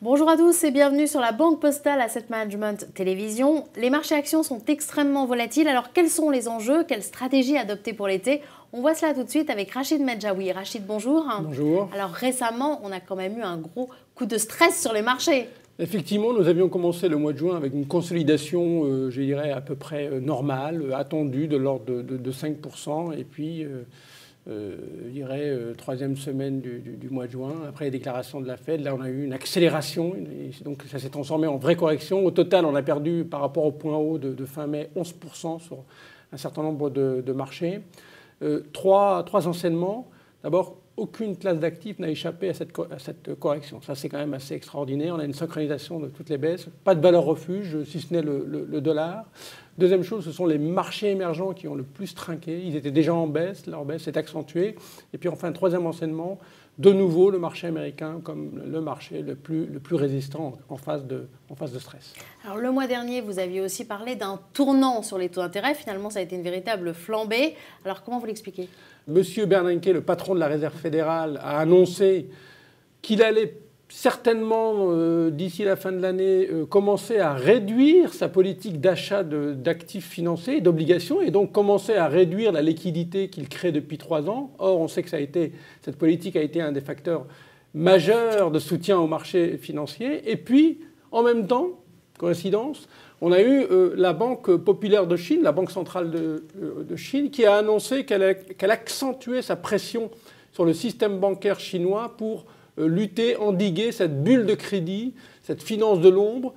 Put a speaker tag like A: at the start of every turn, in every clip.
A: Bonjour à tous et bienvenue sur la Banque Postale Asset Management Télévision. Les marchés actions sont extrêmement volatiles, alors quels sont les enjeux, quelle stratégie adopter pour l'été? On voit cela tout de suite avec Rachid Medjaoui. Rachid, bonjour.
B: Bonjour.
A: Alors récemment, on a quand même eu un gros coup de stress sur les marchés.
B: Effectivement, nous avions commencé le mois de juin avec une consolidation, je dirais, à peu près normale, attendue de l'ordre de 5%. Et puis, je dirais, troisième semaine du mois de juin, après les déclarations de la Fed, là on a eu une accélération, et donc ça s'est transformé en vraie correction. Au total, on a perdu par rapport au point haut de fin mai 11% sur un certain nombre de marchés. Trois enseignements. D'abord, aucune classe d'actifs n'a échappé à cette correction. Ça, c'est quand même assez extraordinaire. On a une synchronisation de toutes les baisses. Pas de valeur refuge, si ce n'est le dollar. Deuxième chose, ce sont les marchés émergents qui ont le plus trinqué. Ils étaient déjà en baisse, leur baisse s'est accentuée. Et puis enfin, troisième enseignement, de nouveau, le marché américain comme le marché le plus résistant en phase de stress.
A: Alors le mois dernier, vous aviez aussi parlé d'un tournant sur les taux d'intérêt. Finalement, ça a été une véritable flambée. Alors comment vous l'expliquez?
B: Monsieur Bernanke, le patron de la Réserve fédérale, a annoncé qu'il allait certainement, d'ici la fin de l'année, commencer à réduire sa politique d'achat d'actifs financiers et d'obligations, et donc commencer à réduire la liquidité qu'il crée depuis 3 ans. Or, on sait que cette politique a été un des facteurs majeurs de soutien au marché financier. Et puis, en même temps, coïncidence, on a eu la Banque populaire de Chine, la Banque centrale de Chine, qui a annoncé qu'elle accentuait sa pression sur le système bancaire chinois pour lutter, endiguer cette bulle de crédit, cette finance de l'ombre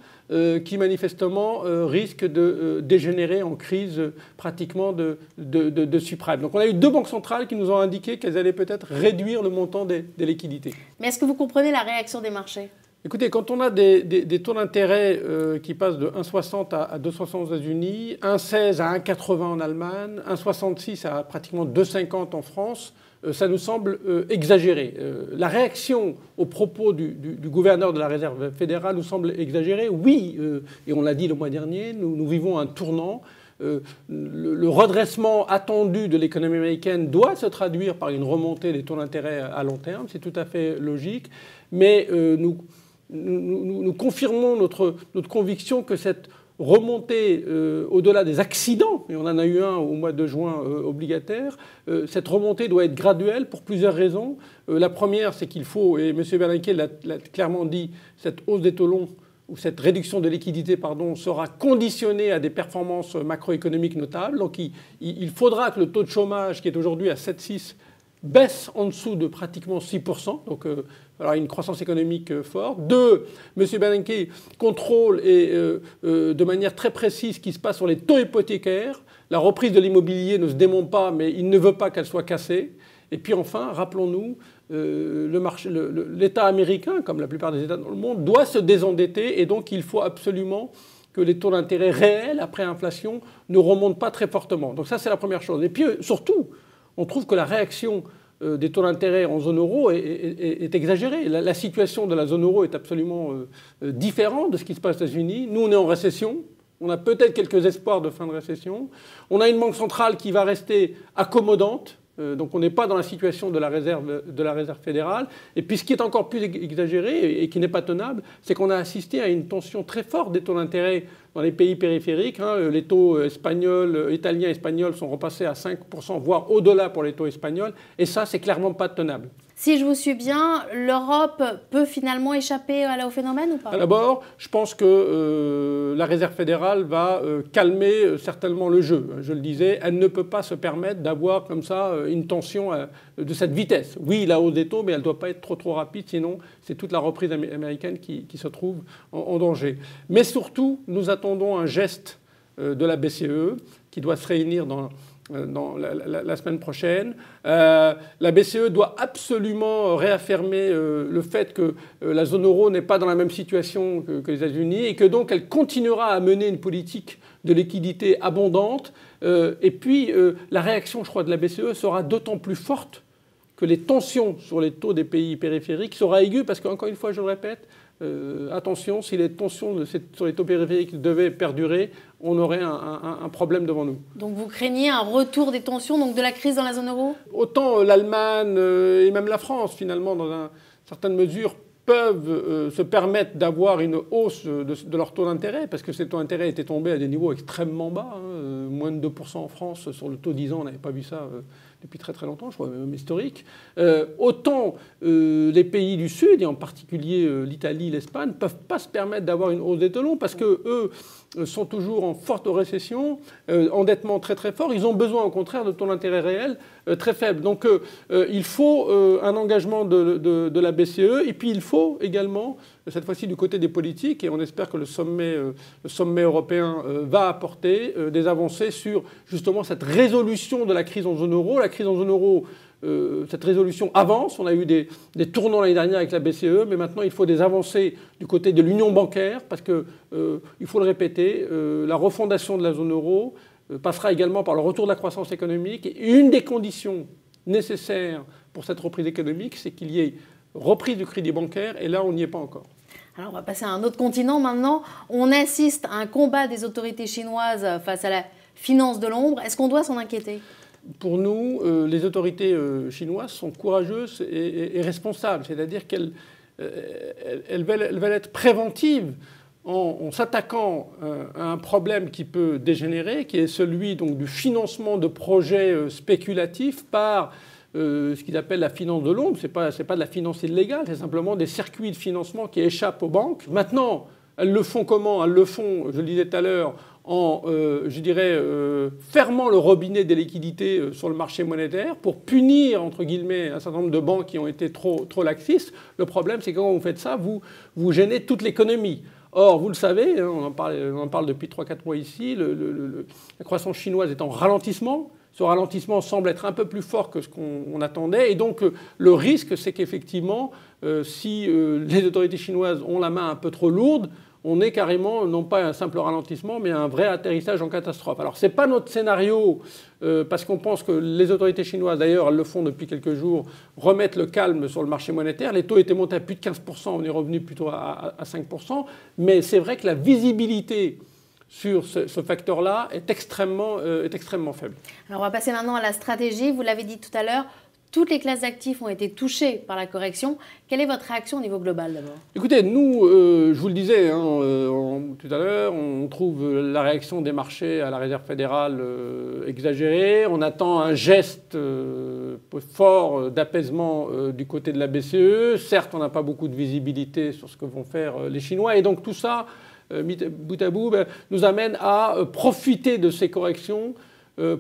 B: qui manifestement risque de dégénérer en crise pratiquement de subprime. Donc on a eu 2 banques centrales qui nous ont indiqué qu'elles allaient peut-être réduire le montant des liquidités.
A: Mais est-ce que vous comprenez la réaction des marchés?
B: Écoutez, quand on a des taux d'intérêt qui passent de 1,60 à 2,60 aux États-Unis, 1,16 à 1,80 en Allemagne, 1,66 à pratiquement 2,50 en France, ça nous semble exagéré. La réaction aux propos du gouverneur de la Réserve fédérale nous semble exagérée. Oui, et on l'a dit le mois dernier, nous vivons un tournant. Le redressement attendu de l'économie américaine doit se traduire par une remontée des taux d'intérêt à long terme. C'est tout à fait logique. Mais nous confirmons notre conviction que cette remontée au-delà des accidents, et on en a eu un au mois de juin obligataire, cette remontée doit être graduelle pour plusieurs raisons. La première, c'est qu'il faut, et M. Bernanke l'a clairement dit, cette hausse des taux longs, ou cette réduction de liquidité, sera conditionnée à des performances macroéconomiques notables. Donc il faudra que le taux de chômage, qui est aujourd'hui à 7,6, baisse en dessous de pratiquement 6%, donc alors une croissance économique forte. 2, M. Bernanke contrôle de manière très précise ce qui se passe sur les taux hypothécaires. La reprise de l'immobilier ne se démonte pas, mais il ne veut pas qu'elle soit cassée. Et puis enfin, rappelons-nous, l'État américain, comme la plupart des États dans le monde, doit se désendetter, et donc il faut absolument que les taux d'intérêt réels, après inflation, ne remontent pas très fortement. Donc ça, c'est la première chose. Et puis surtout, on trouve que la réaction des taux d'intérêt en zone euro est exagérée. La situation de la zone euro est absolument différente de ce qui se passe aux États-Unis. Nous, on est en récession. On a peut-être quelques espoirs de fin de récession. On a une banque centrale qui va rester accommodante. Donc on n'est pas dans la situation de la Réserve fédérale. Et puis ce qui est encore plus exagéré et qui n'est pas tenable, c'est qu'on a assisté à une tension très forte des taux d'intérêt dans les pays périphériques. Les taux italiens et espagnols sont repassés à 5%, voire au-delà pour les taux espagnols. Et ça, c'est clairement pas tenable.
A: Si je vous suis bien, l'Europe peut finalement échapper au phénomène ou pas?
B: D'abord, je pense que la Réserve fédérale va calmer certainement le jeu. Je le disais, elle ne peut pas se permettre d'avoir comme ça une tension de cette vitesse. Oui, la hausse des taux, mais elle ne doit pas être trop rapide, sinon c'est toute la reprise américaine qui se trouve en danger. Mais surtout, nous attendons un geste de la BCE qui doit se réunir dans la semaine prochaine. La BCE doit absolument réaffirmer le fait que la zone euro n'est pas dans la même situation que les États-Unis et que donc elle continuera à mener une politique de liquidité abondante. Et puis la réaction, je crois, de la BCE sera d'autant plus forte que les tensions sur les taux des pays périphériques sera aiguë parce qu'encore une fois, je le répète, attention, si les tensions sur les taux périphériques devaient perdurer, on aurait un problème devant nous.
A: Donc vous craignez un retour des tensions, donc de la crise dans la zone euro?
B: Autant l'Allemagne et même la France, finalement, dans une certaine mesure, peuvent se permettre d'avoir une hausse de leur taux d'intérêt, parce que ces taux d'intérêt étaient tombés à des niveaux extrêmement bas, moins de 2% en France sur le taux 10 ans, on n'avait pas vu ça depuis très très longtemps, je crois même historique. Autant les pays du Sud, et en particulier l'Italie, l'Espagne, ne peuvent pas se permettre d'avoir une hausse des taux longs, parce qu'eux sont toujours en forte récession, endettement très très fort. Ils ont besoin au contraire de taux d'intérêt réel très faibles. Donc il faut un engagement de la BCE, et puis il faut également, cette fois-ci du côté des politiques, et on espère que le sommet européen va apporter des avancées sur justement cette résolution de la crise en zone euro. La crise en zone euro, cette résolution avance. On a eu des tournants l'année dernière avec la BCE, mais maintenant il faut des avancées du côté de l'union bancaire, parce que, il faut le répéter, la refondation de la zone euro passera également par le retour de la croissance économique. Et une des conditions nécessaires pour cette reprise économique, c'est qu'il y ait reprise du crédit bancaire, et là on n'y est pas encore.
A: Alors on va passer à un autre continent maintenant. On assiste à un combat des autorités chinoises face à la finance de l'ombre. Est-ce qu'on doit s'en inquiéter?
B: Pour nous, les autorités chinoises sont courageuses et responsables, c'est-à-dire qu'elles veulent être préventives en s'attaquant à un problème qui peut dégénérer, qui est celui donc, du financement de projets spéculatifs par ce qu'ils appellent la finance de l'ombre. C'est pas de la finance illégale, c'est simplement des circuits de financement qui échappent aux banques. Maintenant, elles le font comment? Elles le font, je le disais tout à l'heure, en, fermant le robinet des liquidités sur le marché monétaire pour punir, entre guillemets, un certain nombre de banques qui ont été trop laxistes. Le problème, c'est que quand vous faites ça, vous gênez toute l'économie. Or, vous le savez, on en parle depuis 3-4 mois ici, la croissance chinoise est en ralentissement. Ce ralentissement semble être un peu plus fort que ce qu'on attendait. Et donc, le risque, c'est qu'effectivement, si les autorités chinoises ont la main un peu trop lourde, on est carrément, non pas un simple ralentissement, mais un vrai atterrissage en catastrophe. Alors, ce n'est pas notre scénario, parce qu'on pense que les autorités chinoises, d'ailleurs, elles le font depuis quelques jours, remettent le calme sur le marché monétaire. Les taux étaient montés à plus de 15%, on est revenu plutôt à 5%. Mais c'est vrai que la visibilité sur ce facteur-là est extrêmement faible. Alors,
A: on va passer maintenant à la stratégie. Vous l'avez dit tout à l'heure, toutes les classes d'actifs ont été touchées par la correction. Quelle est votre réaction au niveau global d'abord?
B: Écoutez, nous, je vous le disais tout à l'heure, on trouve la réaction des marchés à la Réserve fédérale exagérée. On attend un geste fort d'apaisement du côté de la BCE. Certes, on n'a pas beaucoup de visibilité sur ce que vont faire les Chinois. Et donc tout ça, bout à bout, nous amène à profiter de ces corrections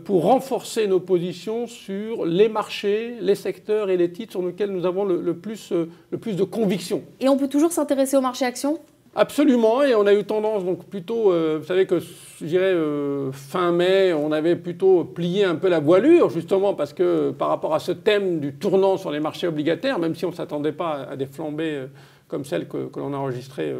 B: pour renforcer nos positions sur les marchés, les secteurs et les titres sur lesquels nous avons le plus de conviction.
A: Et on peut toujours s'intéresser au marché actions?
B: Absolument, et on a eu tendance, donc plutôt, vous savez que je dirais fin mai, on avait plutôt plié un peu la voilure, justement parce que par rapport à ce thème du tournant sur les marchés obligataires, même si on ne s'attendait pas à des flambées comme celle que l'on a enregistrée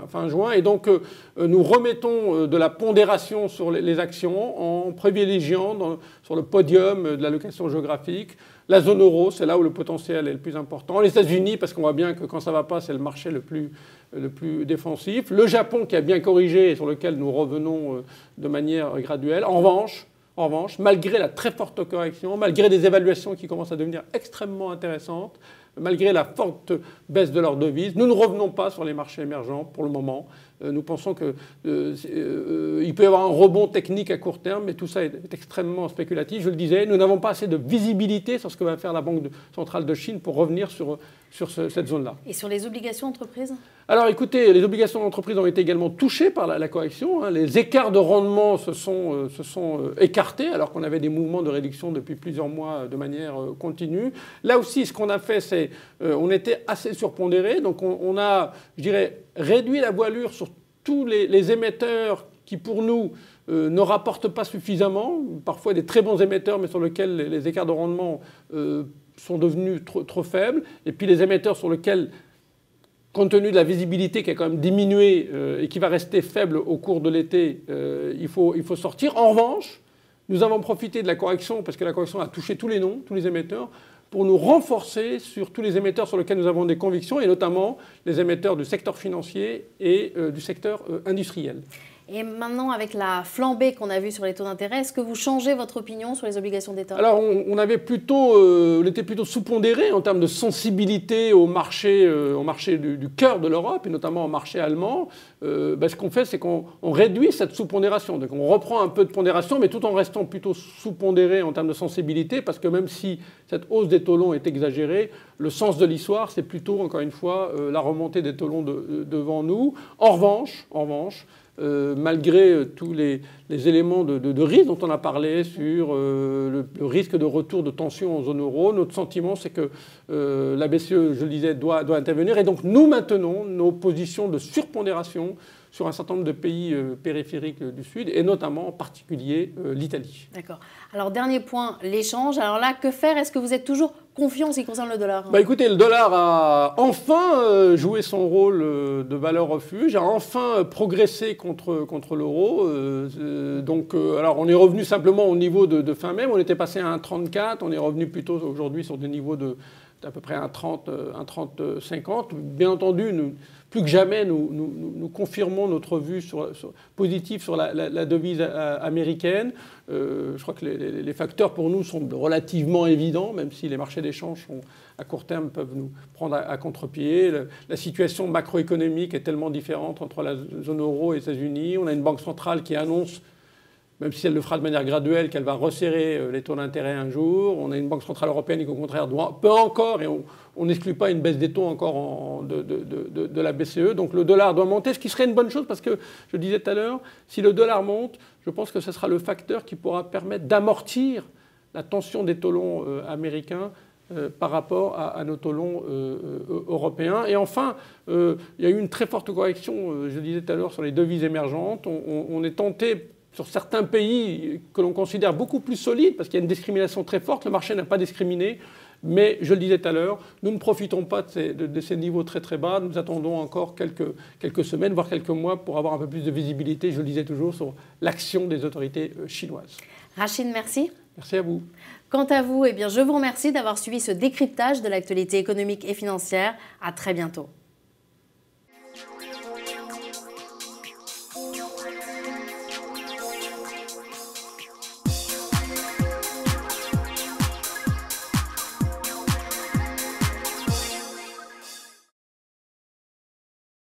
B: fin juin. Et donc, nous remettons de la pondération sur les actions en privilégiant sur le podium de l'allocation géographique la zone euro, c'est là où le potentiel est le plus important. Les États-Unis, parce qu'on voit bien que quand ça ne va pas, c'est le marché le plus défensif. Le Japon, qui a bien corrigé et sur lequel nous revenons de manière graduelle. En revanche, malgré la très forte correction, malgré des évaluations qui commencent à devenir extrêmement intéressantes, malgré la forte baisse de leur devise, nous ne revenons pas sur les marchés émergents pour le moment. Nous pensons qu'il peut y avoir un rebond technique à court terme, mais tout ça est extrêmement spéculatif. Je le disais, nous n'avons pas assez de visibilité sur ce que va faire la Banque centrale de Chine pour revenir sur cette zone-là.
A: Et sur les obligations d'entreprise?
B: Alors écoutez, les obligations d'entreprise ont été également touchées par la correction. Les écarts de rendement se sont écartés, alors qu'on avait des mouvements de réduction depuis plusieurs mois de manière continue. Là aussi, ce qu'on a fait, c'est on était assez surpondéré, donc on a, je dirais, réduit la voilure sur tous les émetteurs qui, pour nous, ne rapportent pas suffisamment, parfois des très bons émetteurs, mais sur lesquels les écarts de rendement sont devenus trop faibles, et puis les émetteurs sur lesquels, compte tenu de la visibilité qui a quand même diminué et qui va rester faible au cours de l'été, il faut sortir. En revanche, nous avons profité de la correction, parce que la correction a touché tous les noms, tous les émetteurs, pour nous renforcer sur tous les émetteurs sur lesquels nous avons des convictions, et notamment les émetteurs du secteur financier et du secteur industriel.
A: Et maintenant, avec la flambée qu'on a vue sur les taux d'intérêt, est-ce que vous changez votre opinion sur les obligations d'État?
B: Alors, on était plutôt sous-pondéré en termes de sensibilité au marché du cœur de l'Europe, et notamment au marché allemand. Ce qu'on fait, c'est qu'on réduit cette sous-pondération. Donc, on reprend un peu de pondération, mais tout en restant plutôt sous-pondéré en termes de sensibilité, parce que même si cette hausse des taux longs est exagérée, le sens de l'histoire, c'est plutôt, encore une fois, la remontée des taux longs devant nous. En revanche, malgré tous les éléments de risque dont on a parlé sur le risque de retour de tension en zone euro, notre sentiment c'est que la BCE, je le disais, doit intervenir. Et donc nous maintenons nos positions de surpondération sur un certain nombre de pays périphériques du Sud, et notamment en particulier l'Italie.
A: D'accord. Alors dernier point, l'échange. Alors là, que faire? Est-ce que vous êtes toujours confiant en ce qui concerne le dollar?
B: Écoutez, le dollar a enfin joué son rôle de valeur refuge, a enfin progressé contre l'euro. Alors on est revenu simplement au niveau de fin mai, on était passé à 1,34, on est revenu plutôt aujourd'hui sur des niveaux d'à peu près 1,30-1,50. Bien entendu, plus que jamais, nous confirmons notre vue positive sur la devise américaine. Je crois que les facteurs pour nous sont relativement évidents, même si les marchés d'échange à court terme peuvent nous prendre à contre-pied. La situation macroéconomique est tellement différente entre la zone euro et les États-Unis. On a une banque centrale qui annonce, même si elle le fera de manière graduelle, qu'elle va resserrer les taux d'intérêt un jour. On a une banque centrale européenne qui, au contraire, peut encore, et on n'exclut pas une baisse des taux encore de la BCE. Donc le dollar doit monter, ce qui serait une bonne chose, parce que, je le disais tout à l'heure, si le dollar monte, je pense que ce sera le facteur qui pourra permettre d'amortir la tension des taux longs américains par rapport à nos taux longs européens. Et enfin, il y a eu une très forte correction, je le disais tout à l'heure, sur les devises émergentes. On est tenté, sur certains pays que l'on considère beaucoup plus solides, parce qu'il y a une discrimination très forte, le marché n'a pas discriminé, mais je le disais tout à l'heure, nous ne profitons pas de ces niveaux très très bas, nous attendons encore quelques semaines, voire quelques mois, pour avoir un peu plus de visibilité, je le disais toujours, sur l'action des autorités chinoises.
A: Rachid, merci.
B: Merci à vous.
A: Quant à vous, je vous remercie d'avoir suivi ce décryptage de l'actualité économique et financière. À très bientôt.